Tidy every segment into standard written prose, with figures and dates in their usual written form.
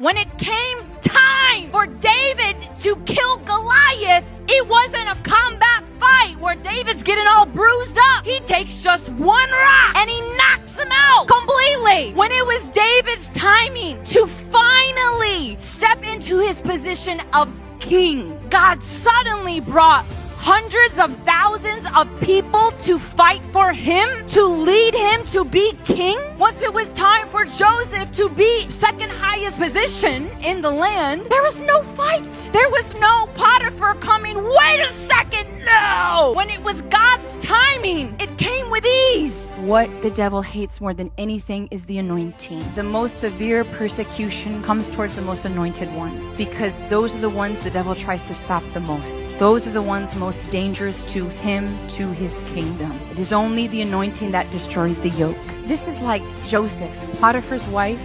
When it came time for David to kill Goliath, it wasn't a combat fight where David's getting all bruised up. He takes just one rock and he knocks him out completely. When it was David's timing to finally step into his position of king, God suddenly brought hundreds of thousands of people to fight for him, to lead him to be king. Once it was time for Joseph to be second highest position in the land, there was no fight. There was no Potiphar coming, wait a second, no! When it was God's timing, it came with ease. What the devil hates more than anything is the anointing. The most severe persecution comes towards the most anointed ones, because those are the ones the devil tries to stop the most. Those are the ones most dangerous to him, to his kingdom. It is only the anointing that destroys the yoke. This is like Joseph. Potiphar's wife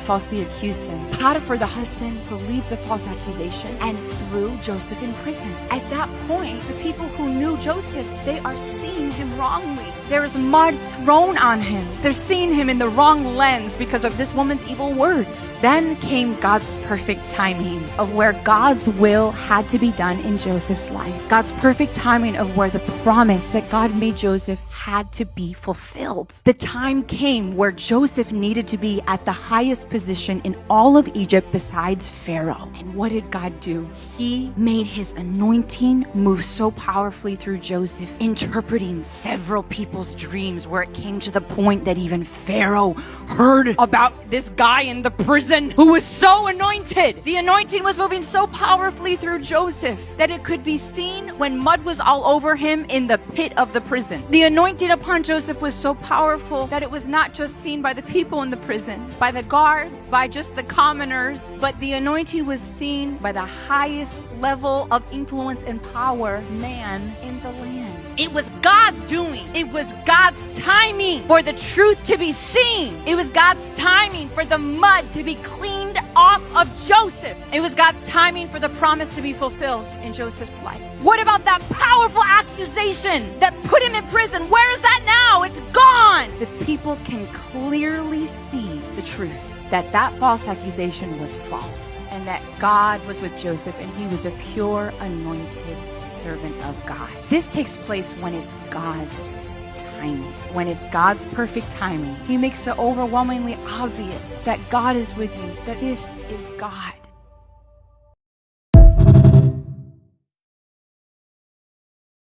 falsely accused him. Potiphar, the husband, believed the false accusation and threw Joseph in prison. At that point, the people who knew Joseph, they are seeing him wrongly. There is mud thrown on him. They're seeing him in the wrong lens because of this woman's evil words. Then came God's perfect timing of where God's will had to be done in Joseph's life. God's perfect timing of where the promise that God made Joseph had to be fulfilled. The time came where Joseph needed to be at the highest position in all of Egypt besides Pharaoh. And what did God do? He made his anointing move so powerfully through Joseph, interpreting several people's dreams, where it came to the point that even Pharaoh heard about this guy in the prison who was so anointed. The anointing was moving so powerfully through Joseph that it could be seen when mud was all over him in the pit of the prison. The anointing upon Joseph was so powerful that it was not just seen by the people in the prison, by the guards, by just the commoners, but the anointing was seen by the highest level of influence and power man in the land. It was God's doing. It was God's timing for the truth to be seen. It was God's timing for the mud to be cleaned off of Joseph. It was God's timing for the promise to be fulfilled in Joseph's life. What about that powerful accusation that put him in prison? Where is that now? It's gone. The people can clearly see the truth, that false accusation was false, and that God was with Joseph and he was a pure, anointed servant of God. This takes place when it's God's timing. When it's God's perfect timing, he makes it overwhelmingly obvious that God is with you, that this is God.